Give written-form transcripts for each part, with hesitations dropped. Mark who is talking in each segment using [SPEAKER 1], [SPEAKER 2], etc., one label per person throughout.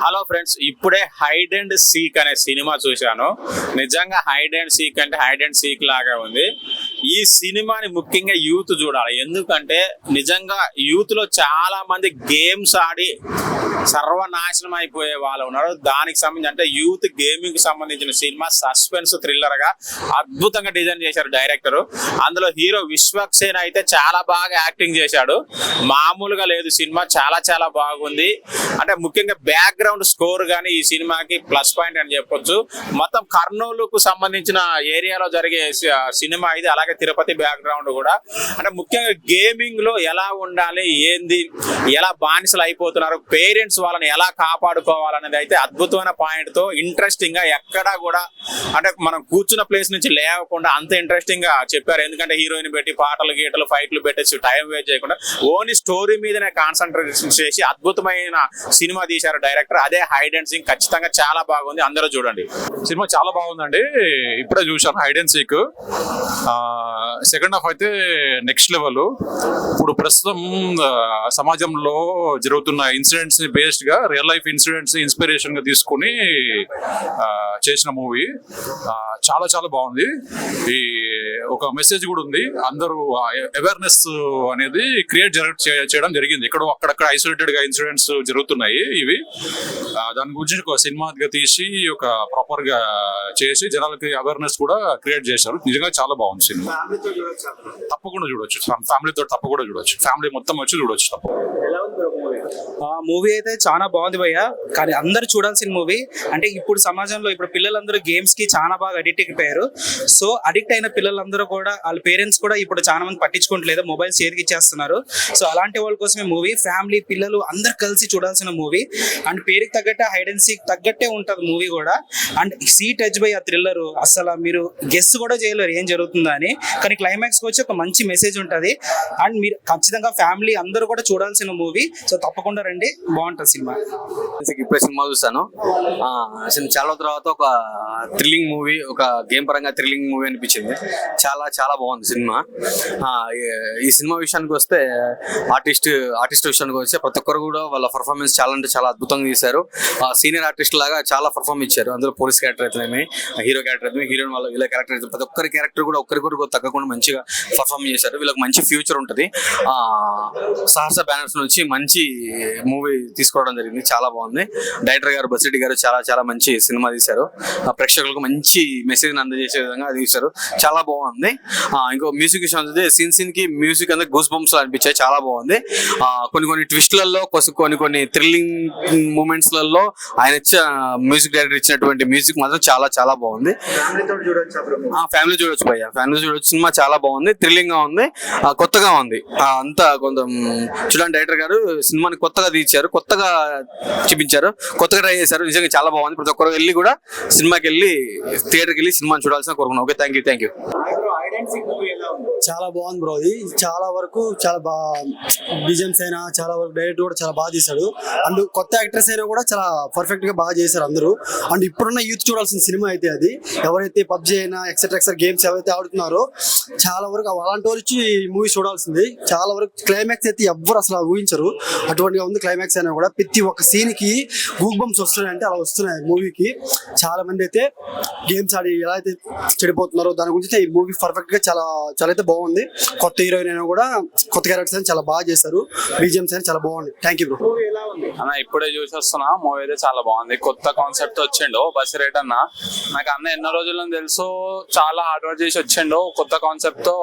[SPEAKER 1] Hello friends, ఇప్పుడే hide and seek అనే cinema చూశాను. నిజంగా హైడ్ అండ్ సీక్ అంటే హైడ్ అండ్ సీక్ లాగా ఉంది. ఈ సినిమాని ముఖ్యంగా యూత్ చూడాలి. ఎందుకంటే నిజంగా యూత్ లో చాలా మంది గేమ్స్ ఆడి సర్వనాశనం అయిపోయే వాళ్ళు ఉన్నారు. దానికి సంబంధించి అంటే యూత్ గేమింగ్ కి సంబంధించిన సినిమా, సస్పెన్స్ థ్రిల్లర్ గా అద్భుతంగా డిజైన్ చేశారు డైరెక్టర్. అందులో హీరో విశ్వక్సేన్ అయితే చాలా బాగా యాక్టింగ్ చేశాడు. మామూలుగా లేదు సినిమా, చాలా చాలా బాగుంది. అంటే ముఖ్యంగా బ్యాక్గ్రౌండ్ స్కోర్ గానీ ఈ సినిమాకి ప్లస్ పాయింట్ అని చెప్పొచ్చు. మొత్తం కర్నూలుకు సంబంధించిన ఏరియాలో జరిగే సినిమా ఇది. అలాగే తిరుపతి బ్యాక్గ్రౌండ్ కూడా. అంటే ముఖ్యంగా గేమింగ్ లో ఎలా ఉండాలి, ఏంది, ఎలా బానిసలు అయిపోతున్నారు, పేరెంట్స్ వాళ్ళని ఎలా కాపాడుకోవాలనేది అయితే అద్భుతమైన పాయింట్ తో ఇంట్రెస్టింగ్ గా ఎక్కడా కూడా అంటే మనం కూర్చున్న ప్లేస్ నుంచి లేవకుండా అంత ఇంట్రెస్టింగ్ గా చెప్పారు. ఎందుకంటే హీరోయిన్ పెట్టి పాటలు గీటలు ఫైట్లు పెట్టేసి టైం వేస్ట్ చేయకుండా ఓన్లీ స్టోరీ మీదనే కాన్సన్ట్రేషన్ చేసి అద్భుతమైన సినిమా తీశారు డైరెక్టర్. అదే హైడ్ అండ్ సీక్. ఖచ్చితంగా చాలా బాగుంది, అందరూ చూడండి.
[SPEAKER 2] సినిమా చాలా బాగుందండి. ఇప్పుడే చూశాను hide and seek. Second half అయితే నెక్స్ట్ లెవెల్. ఇప్పుడు ప్రస్తుతం సమాజంలో జరుగుతున్న ఇన్సిడెంట్స్ ని బేస్డ్ గా రియల్ లైఫ్ ఇన్సిడెంట్స్ ఇన్స్పిరేషన్ గా తీసుకుని చేసిన మూవీ. చాలా చాలా బాగుంది. ఈ ఒక మెసేజ్ కూడా ఉంది. అందరూ అవేర్నెస్ అనేది క్రియేట్ చేయడం జరిగింది. ఇక్కడ అక్కడక్కడ ఐసోలేటెడ్ గా ఇన్సిడెంట్స్ జరుగుతున్నాయి. ఇవి దాని గురించి ఒక సినిమాగా తీసి ఒక ప్రాపర్ గా చేసి జనాలకి అవేర్నెస్ కూడా క్రియేట్ చేశారు. నిజంగా చాలా బాగుంది సినిమా. తప్పకుండా చూడొచ్చు, ఫ్యామిలీతో తప్పకుండా చూడొచ్చు. ఫ్యామిలీ మొత్తం వచ్చి చూడొచ్చు తప్పకుండా.
[SPEAKER 3] మూవీ అయితే చాలా బాగుంది భయ్య. కానీ అందరూ చూడాల్సిన మూవీ. అంటే ఇప్పుడు సమాజంలో ఇప్పుడు పిల్లలందరూ గేమ్స్ కి చాలా బాగా అడిక్ట్ అయిపోయారు. సో అడిక్ట్ అయిన పిల్లలందరూ కూడా వాళ్ళ పేరెంట్స్ కూడా ఇప్పుడు చాలా మంది పట్టించుకోవట్లేదు, మొబైల్స్ చేతికి ఇచ్చేస్తున్నారు. సో అలాంటి వాళ్ళ కోసమే మూవీ. ఫ్యామిలీ పిల్లలు అందరు కలిసి చూడాల్సిన మూవీ. అండ్ పేరుకి తగ్గట్టే హైడ్ అండ్ సీక్ తగ్గట్టే ఉంటుంది మూవీ కూడా. అండ్ సీ టచ్ బై ఆ థ్రిల్లర్ అసలు మీరు గెస్ కూడా చేయలేరు ఏం జరుగుతుందా అని. కానీ క్లైమాక్స్ వచ్చి ఒక మంచి మెసేజ్ ఉంటుంది. అండ్ మీరు ఖచ్చితంగా ఫ్యామిలీ అందరూ కూడా చూడాల్సిన మూవీ. సో తప్పకుండా రండి, బాగుంటుంది సినిమా.
[SPEAKER 4] ఇప్పుడే సినిమా చూస్తాను. చాలా తర్వాత ఒక థ్రిల్లింగ్ మూవీ, ఒక గేమ్ పరంగా థ్రిల్లింగ్ మూవీ అనిపించింది. చాలా చాలా బాగుంది సినిమా. ఈ సినిమా విషయానికి వస్తే ఆర్టిస్ట్ విషయానికి వస్తే ప్రతి ఒక్కరు కూడా వాళ్ళ పర్ఫార్మెన్స్ చాలా అంటే చాలా అద్భుతంగా తీశారు. సీనియర్ ఆర్టిస్ట్ లాగా చాలా పర్ఫార్మ్ ఇచ్చారు. అందులో పోలీస్ క్యారెక్టర్ అయితేనేమి, హీరో క్యారెక్టర్ అయితే, హీరోయిన్ వాళ్ళ వీళ్ళ క్యారెక్టర్ అయితే, ప్రతి ఒక్కరి క్యారెక్టర్ కూడా ఒక్కరికొకరు తగ్గకుండా మంచిగా పర్ఫార్మ్ చేశారు. వీళ్ళకి మంచి ఫ్యూచర్ ఉంటుంది. సాహస బ్యానర్స్ నుంచి మంచి మూవీ తీసుకోవడం జరిగింది. చాలా బాగుంది. డైరెక్టర్ గారు బసిరెడ్డి గారు చాలా చాలా మంచి సినిమా తీశారు. ప్రేక్షకులకు మంచి మెసేజ్ అందజేసే విధంగా తీశారు. చాలా బాగుంది. ఇంకో మ్యూజిక్ విషయం అయితే సీన్ కి మ్యూజిక్ అంతా గూస్ బంప్స్ అనిపించాయి. చాలా బాగుంది. కొన్ని ట్విస్ట్లలో, కొన్ని థ్రిల్లింగ్ మూమెంట్స్ లలో ఆయన మ్యూజిక్ డైరెక్టర్ ఇచ్చినటువంటి మ్యూజిక్ మాత్రం చాలా చాలా బాగుంది. ఫ్యామిలీ చూడొచ్చు భయ్య, ఫ్యామిలీ చూడొచ్చు. సినిమా చాలా బాగుంది, థ్రిల్లింగ్ గా ఉంది, కొత్తగా ఉంది. అంతా కొంచెం చూడండి. డైరెక్టర్ గారు సినిమాని కొత్తగా తీర్చారు, కొత్తగా చూపించారు, కొత్తగా ట్రై చేశారు. నిజంగా చాలా బాగుంది. ప్రతి ఒక్కరు వెళ్ళి కూడా సినిమాకి వెళ్ళి థియేటర్కి వెళ్ళి సినిమాని చూడాల్సిన కోరుకున్నాం. Okay, thank you.
[SPEAKER 5] చాలా బాగుంది బ్రో. ఇది చాలా వరకు చాలా బాగా బిజిఎమ్స్ అయినా చాలా వరకు డైరెక్ట్ కూడా చాలా బాగా తీశాడు. అండ్ కొత్త యాక్టర్స్ అయినా కూడా చాలా పర్ఫెక్ట్ గా బాగా చేశారు అందరూ. అండ్ ఇప్పుడున్న యూత్ చూడాల్సిన సినిమా అయితే అది. ఎవరైతే పబ్జీ అయినా ఎక్సెట్రా గేమ్స్ ఎవరైతే ఆడుతున్నారో చాలా వరకు అలాంటి వాళ్ళు వచ్చి మూవీ చూడాల్సింది. చాలా వరకు క్లైమాక్స్ అయితే ఎవ్వరు అసలు ఊహించరు, అటువంటిగా ఉంది క్లైమాక్స్ అయినా కూడా. ప్రతి ఒక్క సీన్ కి గూస్ బంప్స్ వస్తున్నాయంటే అలా వస్తున్నాయి మూవీకి. చాలా మంది అయితే గేమ్స్ ఆడి ఎలా అయితే చెడిపోతున్నారో దాని గురించి ఈ మూవీ పర్ఫెక్ట్ గా చాలా చాలా అయితే బాగుంది. కొత్త హీరోయిన్ అయినా కూడా కొత్త క్యారెక్టర్స్ అయినా చాలా బాగా చేశారు. బీజిఎమ్స్ అయినా చాలా బాగుంది. Thank you bro.
[SPEAKER 1] అన్న ఇప్పుడే చూసి వస్తున్నా. మూవీ అయితే చాలా బాగుంది. కొత్త కాన్సెప్ట్ వచ్చిండు బసిరెడ్డి అన్న. నాకు అన్న ఎన్నో రోజుల నుంచి తెలుసు, చాలా హార్డ్ వర్క్ చేసి వచ్చిండు కొత్త కాన్సెప్ట్ తో.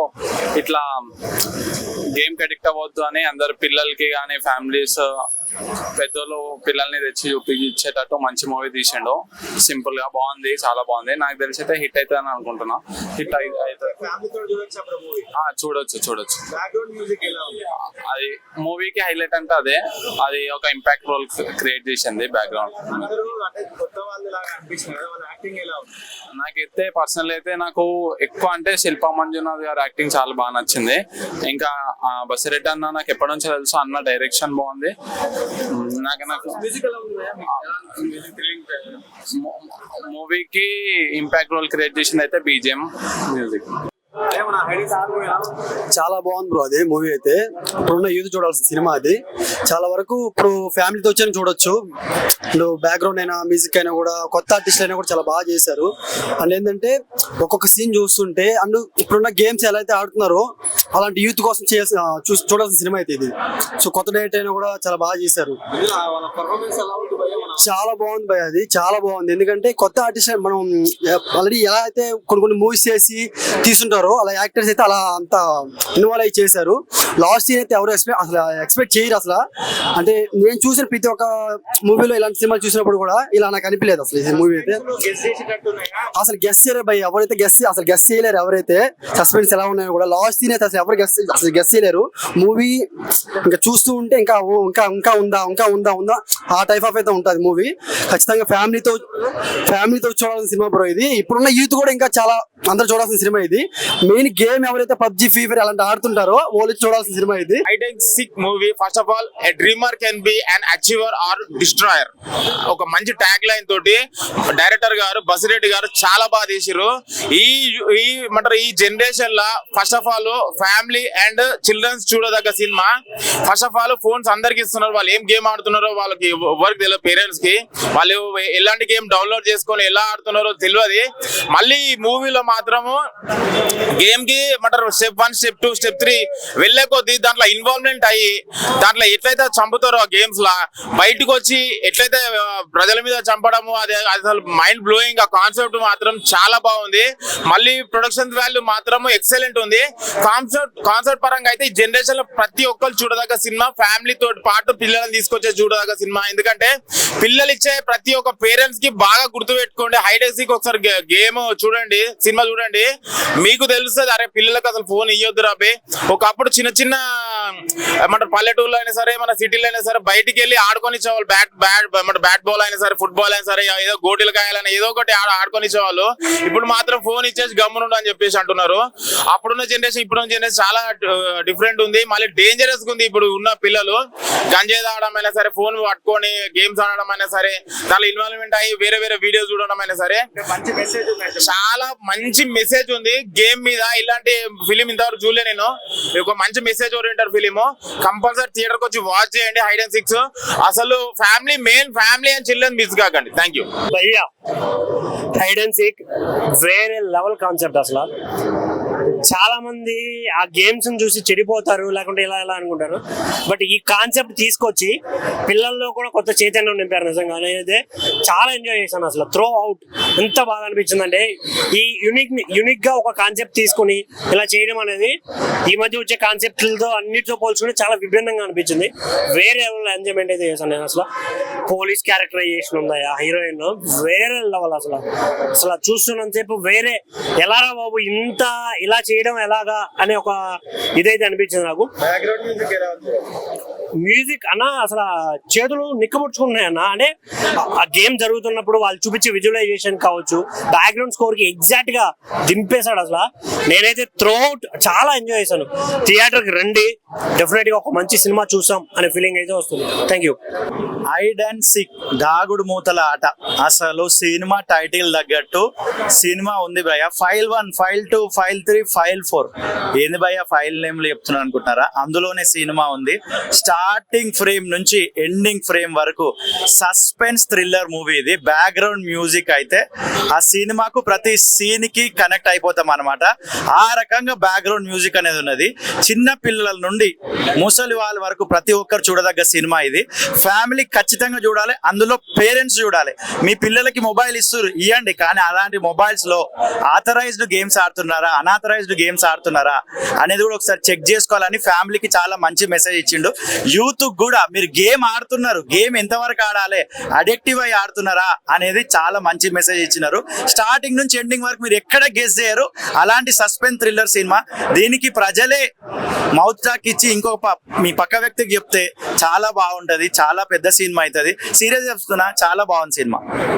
[SPEAKER 1] ఇట్లా గేమ్ కి అడిక్ట్ అవ్వద్దు అని అందరు పిల్లలకి కానీ ఫ్యామిలీస్ పెద్దోళ్ళు పిల్లల్ని తెచ్చి చూపించేటట్టు మంచి మూవీ తీసిండు. సింపుల్ గా బాగుంది, చాలా బాగుంది. నాకు తెలిసి అయితే హిట్ అవుతుంది అని అనుకుంటున్నా. హిట్ అయితే చూడొచ్చు. అది మూవీకి హైలైట్ అంటే అదే. అది ఒక ఇంపాక్ట్ రోల్ క్రియేట్ చేసింది బ్యాక్గ్రౌండ్. నాకైతే పర్సనల్ అయితే నాకు ఎక్కువ అంటే శిల్పా మంజునాథ్ గారి యాక్టింగ్ చాలా బాగా నచ్చింది. ఇంకా బసిరెడ్డి అన్న నాకు ఎప్పటి నుంచో తెలుసు. అన్న డైరెక్షన్ బాగుంది. మూవీకి ఇంపాక్ట్ రోల్ క్రియేట్ చేసింది అయితే బీజిఎం మ్యూజిక్.
[SPEAKER 5] చాలా బాగుంది బ్రో. అది మూవీ అయితే ఇప్పుడున్న యూత్ చూడాల్సిన సినిమా అది. చాలా వరకు ఇప్పుడు ఫ్యామిలీతో వచ్చి చూడొచ్చు. అండ్ బ్యాక్గ్రౌండ్ అయినా మ్యూజిక్ అయినా కూడా కొత్త ఆర్టిస్ట్ అయినా కూడా చాలా బాగా చేశారు. అండ్ ఏంటంటే ఒక్కొక్క సీన్ చూస్తుంటే అండ్ ఇప్పుడున్న గేమ్స్ ఎలా అయితే ఆడుతున్నారో అలాంటి యూత్ కోసం చూడాల్సిన సినిమా అయితే ఇది. సో కొత్త డేట్ అయినా కూడా చాలా బాగా చేశారు. చాలా బాగుంది భయ్. అది చాలా బాగుంది. ఎందుకంటే కొత్త ఆర్టిస్ట్ మనం ఆల్రెడీ ఎలా అయితే కొన్ని మూవీస్ చేసి తీసుంటారో అలా యాక్టర్స్ అయితే అలా అంత ఇన్వాల్వ్ అయ్యి చేశారు. లాస్ట్ సీన్ అయితే ఎవరు ఎక్స్పెక్ట్ చేయరు అసలు. అంటే నేను చూసిన ప్రతి ఒక్క మూవీలో ఇలాంటి సినిమాలు చూసినప్పుడు కూడా ఇలా నాకు అనిపించలేదు అసలు. ఈ మూవీ అయితే అసలు గెస్ట్ చేయలేరు భయ్. ఎవరైతే గెస్ట్ చేయలేరు. ఎవరైతే సస్పెన్స్ ఎలా ఉన్నాయో కూడా లాస్ట్ సీన్ అయితే అసలు ఎవరు గెస్ట్ చేయలేరు. మూవీ ఇంకా చూస్తూ ఉంటే ఇంకా ఇంకా ఉందా ఆ టైప్ ఆఫ్ అయితే ఉంటుంది మూవీ. ఖచ్చితంగా ఫ్యామిలీతో చూడాల్సిన సినిమా బ్రో ఇది. ఇప్పుడున్న యూత్ కూడా ఇంకా చాలా అందరూ చూడాల్సిన సినిమా ఇది. మెయిన్ గేమ్ ఎవరైతే పబ్జి ఫ్రీ ఫైర్ అలాంటి ఆడుతుంటారో వాళ్ళు చూడాల్సిన సినిమా ఇది.
[SPEAKER 1] Hide and seek movie first of all a dreamer can be an achiever or destroyer. ఒక మంచి ట్యాగ్ లైన్ తోటి డైరెక్టర్ గారు బసిరెడ్డి గారు చాలా బాగా తీసిరు. ఈ జనరేషన్ లా first of all family and children చూడదగ్గ సినిమా. ఫస్ట్ ఆఫ్ ఆల్ ఫోన్స్ అందరికి ఇస్తున్నారు. వాళ్ళు ఏం గేమ్ ఆడుతున్నారో వాళ్ళకి ఎవరికి తెలియదు. పేరెంట్స్ కి వాళ్ళు ఎలాంటి గేమ్ డౌన్లోడ్ చేసుకొని ఎలా ఆడుతున్నారో తెలియదు. మళ్ళీ ఈ మూవీలో మాత్రము గేమ్ కి స్టెప్ 1 స్టెప్ 2 స్టెప్ 3 వెళ్లే కొద్దీ దాంట్లో ఇన్వాల్వ్మెంట్ అయ్యి దాంట్లో ఎట్లయితే చంపుతారో ఆ గేమ్స్ లా బయటకు వచ్చి ఎట్లయితే ప్రజల మీద చంపడము అది అసలు మైండ్ బ్లోయింగ్. ఆ కాన్సెప్ట్ మాత్రం చాలా బాగుంది. మళ్ళీ ప్రొడక్షన్ వాల్యూ మాత్రం ఎక్సలెంట్ ఉంది. కాన్సెప్ట్ పరంగా అయితే ఈ జనరేషన్ లో ప్రతి ఒక్కరు చూడదగ్గ సినిమా. ఫ్యామిలీ తోటి పాటు పిల్లలను తీసుకొచ్చే చూడదగ్గ సినిమా. ఎందుకంటే పిల్లలు ఇచ్చే ప్రతి ఒక్క పేరెంట్స్ కి బాగా గుర్తు పెట్టుకోండి. హైడ్ అండ్ సీక్ ఒకసారి గేమ్ చూడండి, సినిమా చూడండి, మీకు తెలుస్తుంది. అరే పిల్లలకు అసలు ఫోన్ ఇయ్యొద్దు రాబే. ఒకప్పుడు చిన్న చిన్న పల్లెటూరులో అయినా సరే మన సిటీలో అయినా సరే బయటికి వెళ్ళి ఆడుకొని ఇచ్చేవాళ్ళు. బ్యాట్ బాల్ అయినా సరే ఫుట్బాల్ అయినా సరే ఏదో గోటీలు కాయాలైనా ఏదో ఒకటి ఆడుకొని ఇచ్చేవాళ్ళు. ఇప్పుడు మాత్రం ఫోన్ ఇచ్చేసి గమ్మునుండు అని చెప్పేసి అంటున్నారు. అప్పుడున్న జనరేషన్ ఇప్పుడున్న జనరేషన్ చాలా డిఫరెంట్ ఉంది. మళ్ళీ డేంజరస్ ఉంది. ఇప్పుడు ఉన్న పిల్లలు గంజాయి తాగడం అయినా సరే ఫోన్ పట్టుకొని గేమ్స్ ఆడడం అయినా సరే దానిలో ఇన్వాల్వ్మెంట్ అయ్యి వేరే వీడియోస్ చూడడం అయినా సరే చాలా మంచి మెసేజ్ ఉంది గేమ్ మీద. ఇలాంటి ఫిలిం ఇంతవరకు చూడలే నేను. ఒక మంచి message oriented film. Compulsory theatre కి వచ్చి వాచ్ చేయండి హైడ్ అండ్ సీక్. అసలు ఫ్యామిలీ అండ్ చిల్డ్రన్ మిస్ కాకండి. థ్యాంక్ యూ
[SPEAKER 6] భయ్యా. హైడ్ అండ్ సీక్ వేరే లెవెల్ కాన్సెప్ట్. అసలు చాలా మంది ఆ గేమ్స్ చూసి చెడిపోతారు లేకుంటే ఇలా అనుకుంటారు. బట్ ఈ కాన్సెప్ట్ తీసుకొచ్చి పిల్లల్లో కూడా కొత్త చైతన్యం నింపారు. నిజంగా నేనైతే చాలా ఎంజాయ్ చేశాను. అసలు త్రో అవుట్ ఎంత బాగా అనిపించిందంటే ఈ యూనిక్ గా ఒక కాన్సెప్ట్ తీసుకుని ఇలా చేయడం అనేది ఈ మధ్య వచ్చే కాన్సెప్ట్లతో అన్నిటితో పోల్చుకుంటే చాలా విభిన్నంగా అనిపించింది. వేరే లెవెల్ ఎంజాయ్మెంట్ అయితే చేశాను నేను. అసలు పోలీస్ క్యారెక్టరైజేషన్ ఉంది ఆ హీరోయిన్ వేరే లెవెల్. అసలు చూస్తున్నంతసేపు వేరే ఎలారా బాబు ఇంత ఇలా చేయడం ఎలాగా అనే ఒక ఇదైతే అనిపించింది నాకు. మ్యూజిక్ అన్న అసలు చేతులు నిక్కబుచ్చుకుంటున్నాయి అన్న. అంటే ఆ గేమ్ జరుగుతున్నప్పుడు వాళ్ళు చూపించే విజువలైజేషన్ కావచ్చు, బ్యాక్గ్రౌండ్ స్కోర్ కి ఎగ్జాక్ట్ గా దింపేశాడు. అసలు నేనైతే త్రూఅవుట్ చాలా ఎంజాయ్ చేశాను. థియేటర్ కి రండి, డెఫినెట్ గా ఒక మంచి సినిమా చూసాం అనే ఫీలింగ్ అయితే వస్తుంది. Thank you.
[SPEAKER 7] Hide and seek దాగుడు మూతల ఆట. అసలు సినిమా టైటిల్ తగ్గట్టు సినిమా ఉంది భయ్య. ఫైల్ 1, ఫైల్ 2, ఫైల్ 3, ఫైల్ 4 ఏంది భయ్య ఫైల్ నేమ్లు చెప్తున్నాను అనుకుంటున్నారా? అందులోనే సినిమా ఉంది. స్టార్టింగ్ ఫ్రేమ్ నుంచి ఎండింగ్ ఫ్రేమ్ వరకు సస్పెన్స్ థ్రిల్లర్ మూవీ ఇది. బ్యాక్గ్రౌండ్ మ్యూజిక్ అయితే ఆ సినిమాకు ప్రతి సీన్ కి కనెక్ట్ అయిపోతాం అనమాట. ఆ రకంగా బ్యాక్గ్రౌండ్ మ్యూజిక్ అనేది ఉన్నది. చిన్న పిల్లల నుండి ముసలి వాళ్ళ వరకు ప్రతి ఒక్కరు చూడదగ్గ సినిమా ఇది. ఫ్యామిలీ ఖచ్చితంగా చూడాలి. అందులో పేరెంట్స్ చూడాలి. మీ పిల్లలకి మొబైల్ ఇవ్వండి, కానీ అలాంటి మొబైల్స్ లో ఆథరైజ్డ్ గేమ్స్ ఆడుతున్నారా, అనాథరైజ్డ్ గేమ్స్ ఆడుతున్నారా అనేది కూడా ఒకసారి చెక్ చేసుకోవాలని ఫ్యామిలీకి చాలా మంచి మెసేజ్ ఇచ్చిండు. యూత్ కూడా మీరు గేమ్ ఆడుతున్నారు, గేమ్ ఎంతవరకు ఆడాలి, అడిక్టివ్ అయి ఆడుతున్నారా అనేది చాలా మంచి మెసేజ్ ఇచ్చినారు. స్టార్టింగ్ నుంచి ఎండింగ్ వరకు మీరు ఎక్కడ గెస్ చేయరు. అలాంటి సస్పెన్స్ థ్రిల్లర్ సినిమా. దీనికి ప్రజలే మౌత్ టాక్ ఇచ్చి మీ పక్క వ్యక్తికి చెప్తే చాలా బాగుంటది. చాలా పెద్ద సినిమా అవుతుంది. సీరియస్ చెప్తున్నా, చాలా బాగుంది సినిమా.